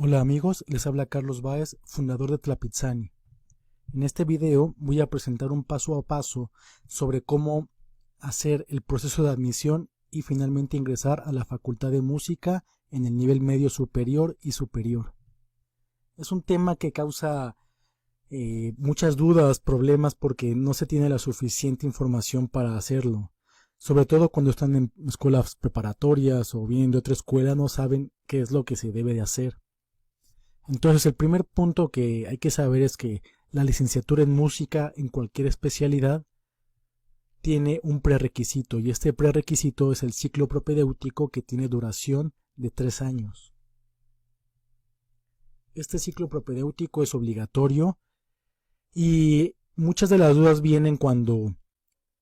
Hola amigos, les habla Carlos Báez, fundador de Tlapizani. En este video voy a presentar un paso a paso sobre cómo hacer el proceso de admisión y finalmente ingresar a la Facultad de Música en el nivel medio superior y superior. Es un tema que causa muchas dudas, problemas porque no se tiene la suficiente información para hacerlo. Sobre todo cuando están en escuelas preparatorias o vienen de otra escuela, no saben qué es lo que se debe de hacer. Entonces el primer punto que hay que saber es que la licenciatura en música en cualquier especialidad tiene un prerequisito y este prerequisito es el ciclo propedéutico que tiene duración de 3 años. Este ciclo propedéutico es obligatorio y muchas de las dudas vienen cuando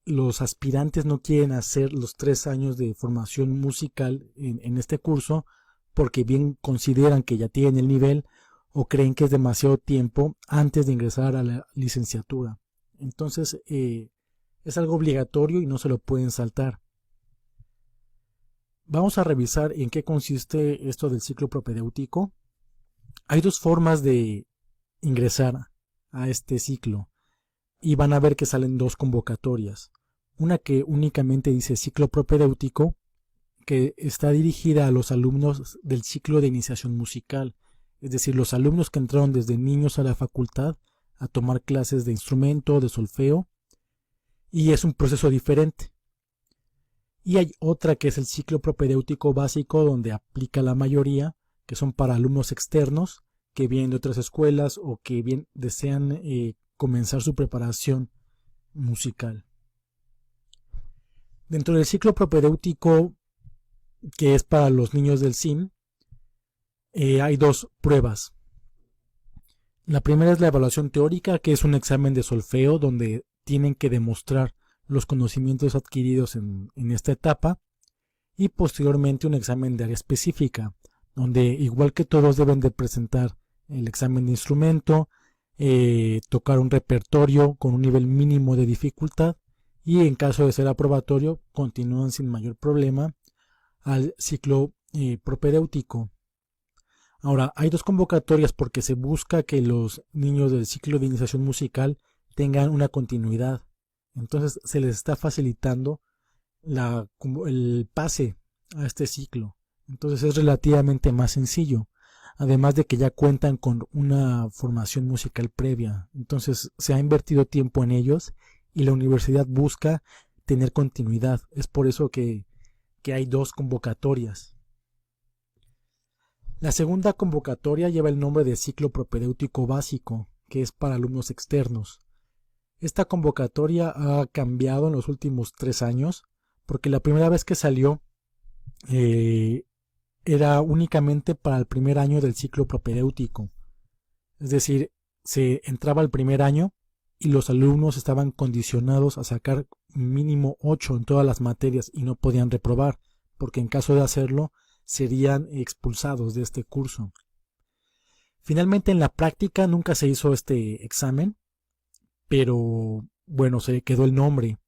los aspirantes no quieren hacer los 3 años de formación musical en este curso porque bien consideran que ya tienen el nivel o creen que es demasiado tiempo antes de ingresar a la licenciatura. Entonces es algo obligatorio y no se lo pueden saltar. Vamos a revisar en qué consiste esto del ciclo propedéutico. Hay dos formas de ingresar a este ciclo y van a ver que salen dos convocatorias. Una que únicamente dice ciclo propedéutico, que está dirigida a los alumnos del ciclo de iniciación musical, es decir, los alumnos que entraron desde niños a la facultad a tomar clases de instrumento, de solfeo, y es un proceso diferente. Y hay otra que es el ciclo propedéutico básico, donde aplica la mayoría, que son para alumnos externos que vienen de otras escuelas o que bien desean comenzar su preparación musical. Dentro del ciclo propedéutico, que es para los niños del CIM, hay dos pruebas. La primera es la evaluación teórica, que es un examen de solfeo donde tienen que demostrar los conocimientos adquiridos en esta etapa, y posteriormente un examen de área específica, donde igual que todos deben de presentar el examen de instrumento, tocar un repertorio con un nivel mínimo de dificultad, y en caso de ser aprobatorio continúan sin mayor problema al ciclo propedéutico. Ahora, hay dos convocatorias porque se busca que los niños del ciclo de iniciación musical tengan una continuidad. Entonces se les está facilitando el pase a este ciclo. Entonces es relativamente más sencillo. Además de que ya cuentan con una formación musical previa. Entonces se ha invertido tiempo en ellos y la universidad busca tener continuidad. Es por eso que hay dos convocatorias. La segunda convocatoria lleva el nombre de ciclo propedéutico básico, que es para alumnos externos. Esta convocatoria ha cambiado en los últimos 3 años, porque la primera vez que salió era únicamente para el primer año del ciclo propedéutico. Es decir, se entraba el primer año y los alumnos estaban condicionados a sacar mínimo 8 en todas las materias y no podían reprobar, porque en caso de hacerlo serían expulsados de este curso. Finalmente en la práctica nunca se hizo este examen, pero bueno, se quedó el nombre,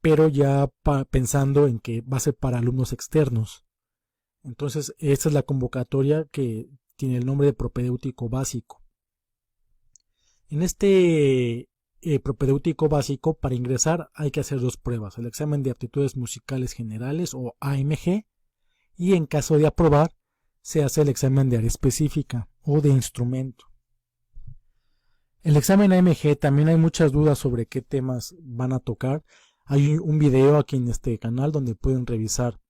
pero ya pensando en que va a ser para alumnos externos. Entonces esta es la convocatoria que tiene el nombre de propedéutico básico. En este propedéutico básico, para ingresar hay que hacer dos pruebas: el examen de aptitudes musicales generales o AMG, y en caso de aprobar se hace el examen de área específica o de instrumento. El examen AMG también hay muchas dudas sobre qué temas van a tocar. Hay un video aquí en este canal donde pueden revisar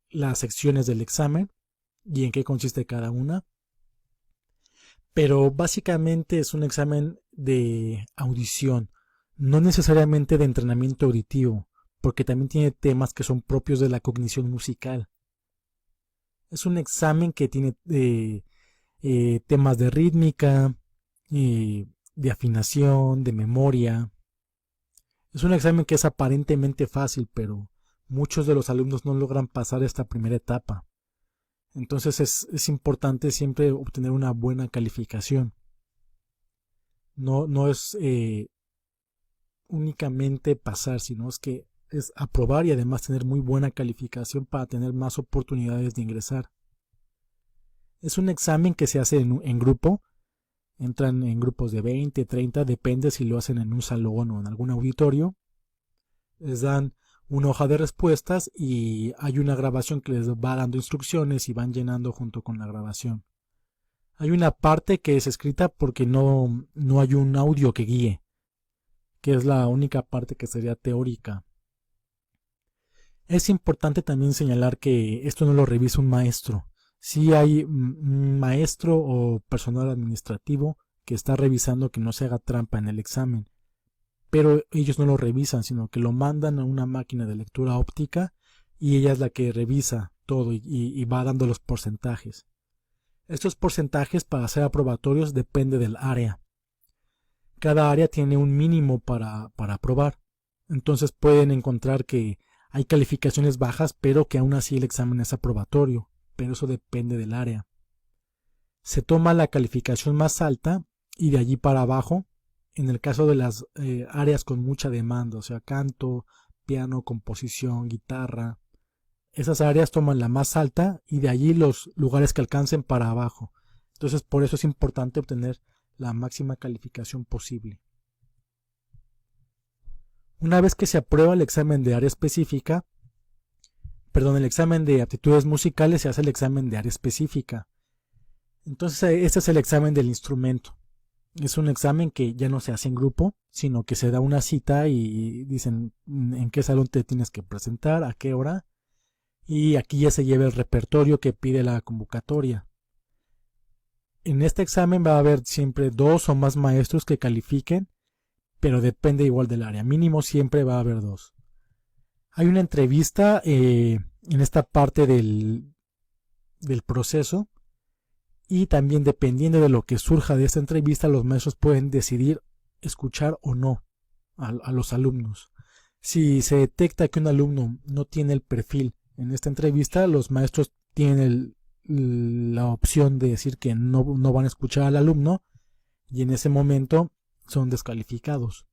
las secciones del examen y en qué consiste cada una. Pero básicamente es un examen de audición, no necesariamente de entrenamiento auditivo, porque también tiene temas que son propios de la cognición musical. Es un examen que tiene temas de rítmica, de afinación, de memoria. Es un examen que es aparentemente fácil, pero muchos de los alumnos no logran pasar esta primera etapa. Entonces es importante siempre obtener una buena calificación. No es únicamente pasar, sino es que es aprobar y además tener muy buena calificación para tener más oportunidades de ingresar. Es un examen que se hace en grupo. Entran en grupos de 20, 30, depende si lo hacen en un salón o en algún auditorio. Les dan una hoja de respuestas y hay una grabación que les va dando instrucciones y van llenando junto con la grabación. Hay una parte que es escrita porque no hay un audio que guíe, que es la única parte que sería teórica. Es importante también señalar que esto no lo revisa un maestro. Sí hay un maestro o personal administrativo que está revisando que no se haga trampa en el examen, pero ellos no lo revisan, sino que lo mandan a una máquina de lectura óptica y ella es la que revisa todo y va dando los porcentajes. Estos porcentajes para ser aprobatorios depende del área. Cada área tiene un mínimo para aprobar. Entonces pueden encontrar que hay calificaciones bajas, pero que aún así el examen es aprobatorio, pero eso depende del área. Se toma la calificación más alta y de allí para abajo, en el caso de las áreas con mucha demanda, o sea, canto, piano, composición, guitarra, esas áreas toman la más alta y de allí los lugares que alcancen para abajo. Entonces, por eso es importante obtener la máxima calificación posible. Una vez que se aprueba el examen de área específica, el examen de aptitudes musicales, se hace el examen de área específica. Entonces, este es el examen del instrumento. Es un examen que ya no se hace en grupo, sino que se da una cita y dicen en qué salón te tienes que presentar, a qué hora, y aquí ya se lleva el repertorio que pide la convocatoria. En este examen va a haber siempre 2 o más maestros que califiquen, pero depende igual del área. Mínimo siempre va a haber 2. Hay una entrevista en esta parte del proceso y también dependiendo de lo que surja de esta entrevista, los maestros pueden decidir escuchar o no a los alumnos. Si se detecta que un alumno no tiene el perfil en esta entrevista, los maestros tienen la opción de decir que no van a escuchar al alumno y en ese momento son descalificados.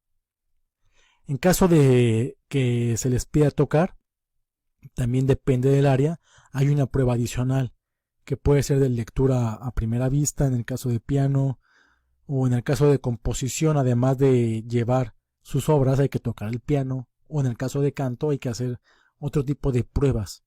En caso de que se les pida tocar, también depende del área, hay una prueba adicional que puede ser de lectura a primera vista en el caso de piano o en el caso de composición, además de llevar sus obras hay que tocar el piano, o en el caso de canto hay que hacer otro tipo de pruebas.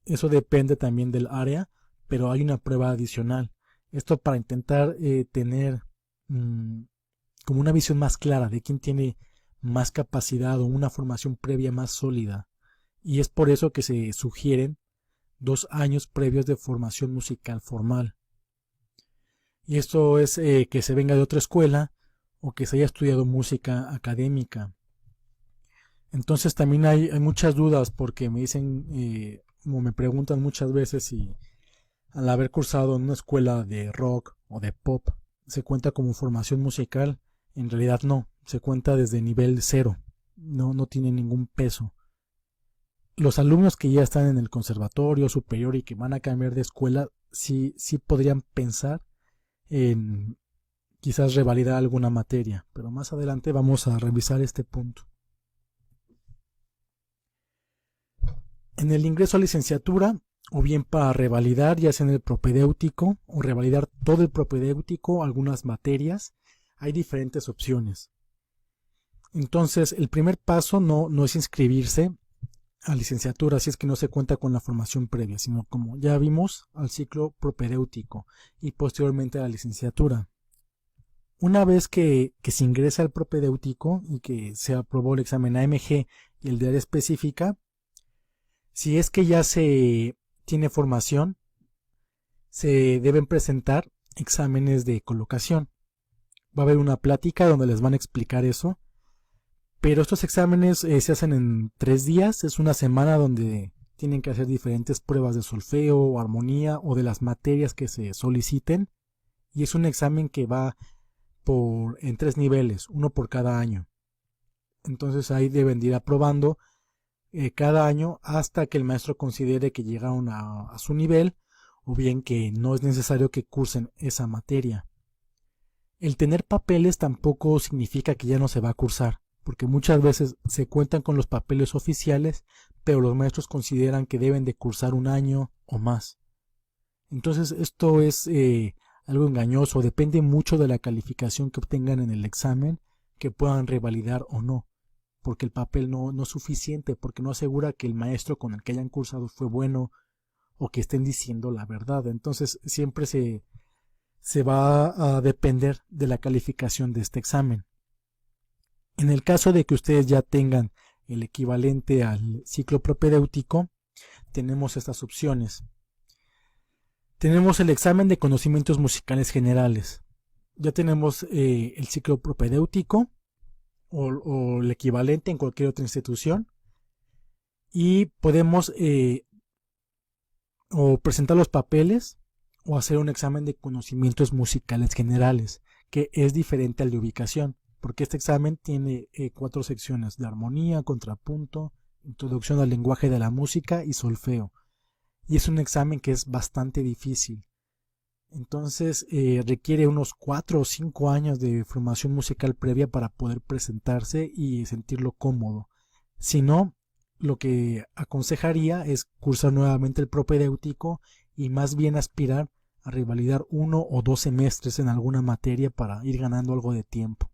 Eso depende también del área, pero hay una prueba adicional. Esto para intentar tener como una visión más clara de quién tiene más capacidad o una formación previa más sólida. Y es por eso que se sugieren 2 años previos de formación musical formal. Y esto es que se venga de otra escuela o que se haya estudiado música académica. Entonces también hay muchas dudas porque me dicen, como me preguntan muchas veces si al haber cursado en una escuela de rock o de pop se cuenta como formación musical. En realidad no, se cuenta desde nivel 0, no tiene ningún peso. Los alumnos que ya están en el conservatorio superior y que van a cambiar de escuela sí podrían pensar en quizás revalidar alguna materia, pero más adelante vamos a revisar este punto. En el ingreso a licenciatura, o bien para revalidar ya sea en el propedéutico o revalidar todo el propedéutico, algunas materias, hay diferentes opciones. Entonces, el primer paso no es inscribirse a licenciatura si es que no se cuenta con la formación previa, sino como ya vimos, al ciclo propedéutico y posteriormente a la licenciatura. Una vez que se ingresa al propedéutico y que se aprobó el examen AMG y el de área específica, si es que ya se tiene formación, se deben presentar exámenes de colocación. Va a haber una plática donde les van a explicar eso, pero estos exámenes se hacen en 3 días, es una semana donde tienen que hacer diferentes pruebas de solfeo o armonía o de las materias que se soliciten, y es un examen que va en 3 niveles, uno por cada año. Entonces ahí deben ir aprobando cada año hasta que el maestro considere que llegaron a su nivel o bien que no es necesario que cursen esa materia. El tener papeles tampoco significa que ya no se va a cursar, porque muchas veces se cuentan con los papeles oficiales, pero los maestros consideran que deben de cursar un año o más. Entonces esto es algo engañoso, depende mucho de la calificación que obtengan en el examen que puedan revalidar o no, porque el papel no es suficiente, porque no asegura que el maestro con el que hayan cursado fue bueno o que estén diciendo la verdad. Entonces siempre se va a depender de la calificación de este examen. En el caso de que ustedes ya tengan el equivalente al ciclo propedéutico, tenemos estas opciones. Tenemos el examen de conocimientos musicales generales. Ya tenemos el ciclo propedéutico o el equivalente en cualquier otra institución. Y podemos o presentar los papeles o hacer un examen de conocimientos musicales generales, que es diferente al de ubicación, porque este examen tiene 4 secciones: de armonía, contrapunto, introducción al lenguaje de la música y solfeo. Y es un examen que es bastante difícil. Entonces requiere unos 4 o 5 años de formación musical previa para poder presentarse y sentirlo cómodo. Si no, lo que aconsejaría es cursar nuevamente el propedéutico y más bien aspirar a revalidar 1 o 2 semestres en alguna materia para ir ganando algo de tiempo.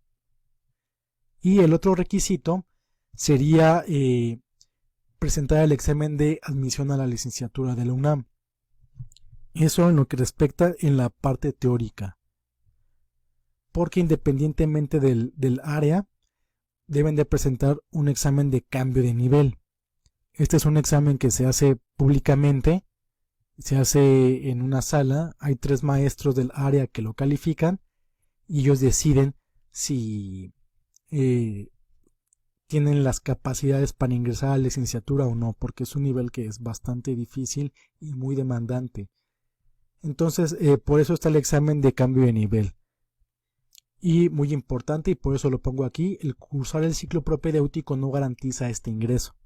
Y el otro requisito sería presentar el examen de admisión a la licenciatura de la UNAM. Eso en lo que respecta en la parte teórica, porque independientemente del área deben de presentar un examen de cambio de nivel. Este es un examen que se hace públicamente, se hace en una sala, hay 3 maestros del área que lo califican y ellos deciden si tienen las capacidades para ingresar a la licenciatura o no, porque es un nivel que es bastante difícil y muy demandante. Entonces, por eso está el examen de cambio de nivel. Y muy importante, y por eso lo pongo aquí, el cursar el ciclo propedéutico no garantiza este ingreso,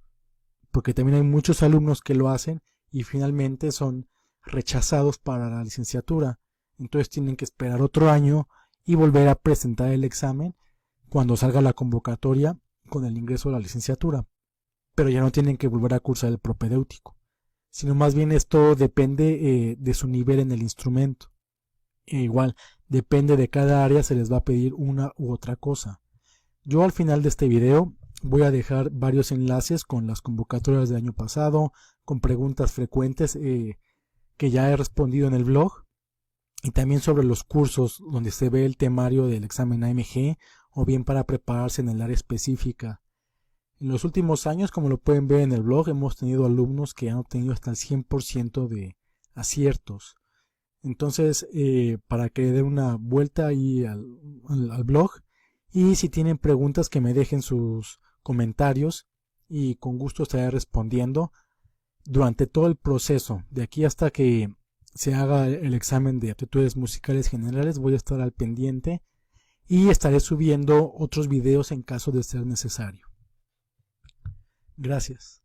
porque también hay muchos alumnos que lo hacen y finalmente son rechazados para la licenciatura. Entonces tienen que esperar otro año y volver a presentar el examen cuando salga la convocatoria con el ingreso a la licenciatura, pero ya no tienen que volver a cursar el propedéutico, sino más bien esto depende de su nivel en el instrumento. E igual, depende de cada área, se les va a pedir una u otra cosa. Yo al final de este video voy a dejar varios enlaces con las convocatorias del año pasado, con preguntas frecuentes que ya he respondido en el blog, y también sobre los cursos donde se ve el temario del examen AMG, o bien para prepararse en el área específica. En los últimos años, como lo pueden ver en el blog, hemos tenido alumnos que han obtenido hasta el 100% de aciertos. Entonces, para que den una vuelta ahí al blog, y si tienen preguntas que me dejen sus comentarios y con gusto estaré respondiendo durante todo el proceso. De aquí hasta que se haga el examen de aptitudes musicales generales voy a estar al pendiente y estaré subiendo otros videos en caso de ser necesario. Gracias.